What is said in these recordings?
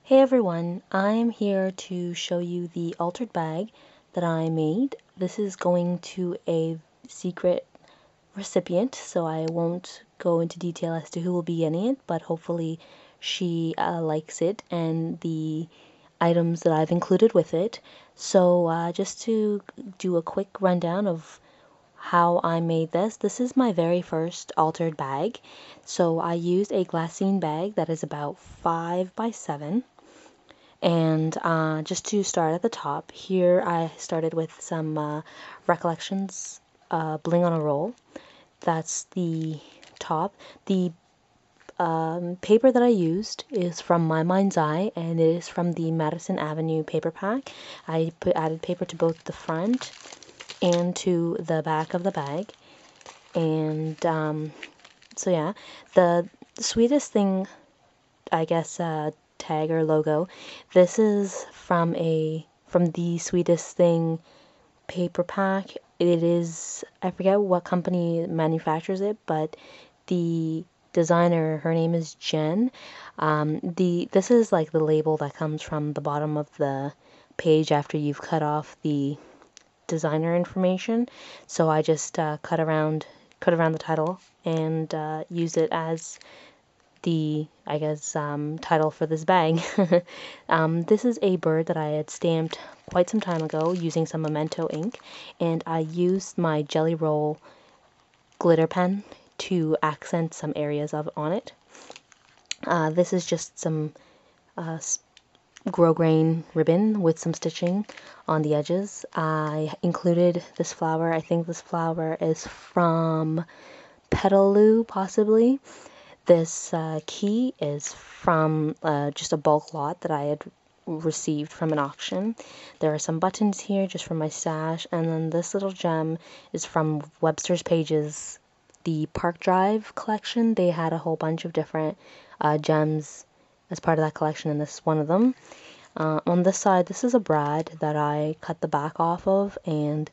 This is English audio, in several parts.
Hey everyone, I'm here to show you the altered bag that I made. This is going to a secret recipient, so I won't go into detail as to who will be getting it, but hopefully she likes it and the items that I've included with it. So just to do a quick rundown of how I made this. This is my very first altered bag. So I used a glassine bag that is about 5 by 7. And just to start at the top, here I started with some Recollections Bling on a Roll. That's the top. The paper that I used is from My Mind's Eye, and it is from the Madison Avenue paper pack. I added paper to both the front and to the back of the bag. And so yeah, the sweetest thing, I guess, tag or logo. This is from the Sweetest Thing paper pack. It is, I forget what company manufactures it, but the designer, her name is Jen. This is like the label that comes from the bottom of the page after you've cut off the designer information. So I just cut around the title and use it as the, I guess, title for this bag. This is a bird that I had stamped quite some time ago using some Memento ink, and I used my Jelly Roll glitter pen to accent some areas on it. This is just some grosgrain ribbon with some stitching on the edges. I included this flower. I think this flower is from Petaloo, possibly. This key is from just a bulk lot that I had received from an auction. There are some buttons here just from my stash, and then this little gem is from Webster's Pages, the Park Drive collection. They had a whole bunch of different gems as part of that collection, and this is one of them. On this side, this is a brad that I cut the back off of and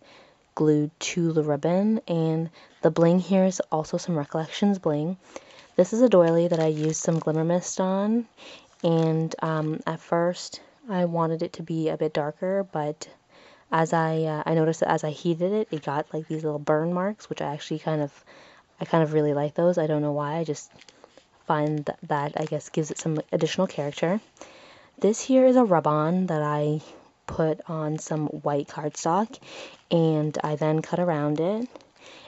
glued to the ribbon, and the bling here is also some Recollections bling. This is a doily that I used some glimmer mist on, and at first I wanted it to be a bit darker, but as I noticed that as I heated it, it got like these little burn marks, which I actually kind of really like those. I don't know why, I just find that I guess gives it some additional character. This here is a rub-on that I put on some white cardstock, and I then cut around it,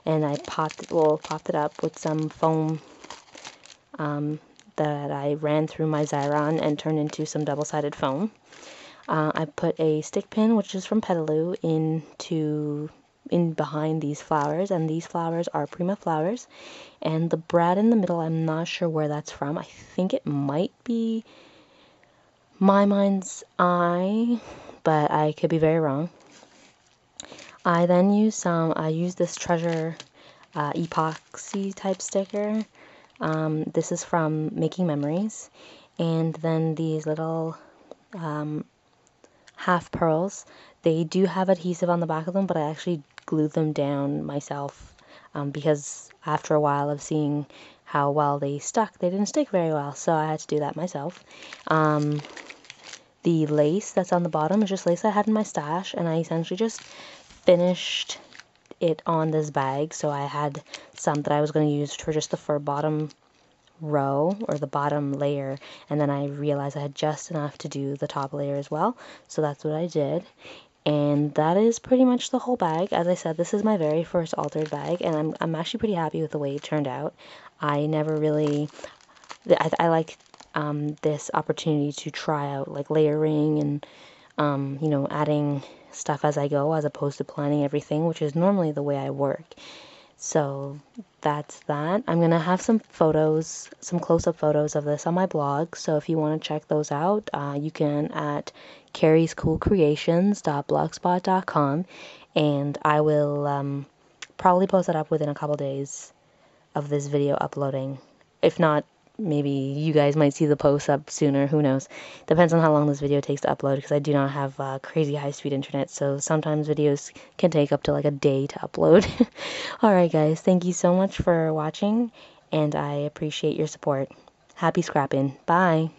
and I popped it up with some foam that I ran through my Xyron and turned into some double-sided foam. I put a stick pin, which is from Petaloo, in behind these flowers, and these flowers are Prima flowers. And the brad in the middle, I'm not sure where that's from. I think it might be My Mind's Eye, but I could be very wrong. I then used this treasure epoxy type sticker. This is from Making Memories, and then these little half pearls. They do have adhesive on the back of them, but I actually glued them down myself because after a while of seeing how well they stuck, they didn't stick very well, so I had to do that myself. The lace that's on the bottom is just lace I had in my stash, and I essentially just finished it on this bag. So I had some that I was going to use for just the bottom row or the bottom layer, and then I realized I had just enough to do the top layer as well, so that's what I did. And that is pretty much the whole bag. As I said, this is my very first altered bag, and I'm actually pretty happy with the way it turned out. I never really I like this opportunity to try out like layering and you know, adding stuff as I go, as opposed to planning everything, which is normally the way I work. So that's that. I'm gonna have some photos, some close-up photos of this on my blog, so if you want to check those out, you can at carriescoolcreations.blogspot.com, and I will probably post that up within a couple days of this video uploading. If not, maybe you guys might see the post up sooner, who knows. Depends on how long this video takes to upload, because I do not have crazy high-speed internet, so sometimes videos can take up to like a day to upload. Alright guys, thank you so much for watching, and I appreciate your support. Happy scrapping. Bye!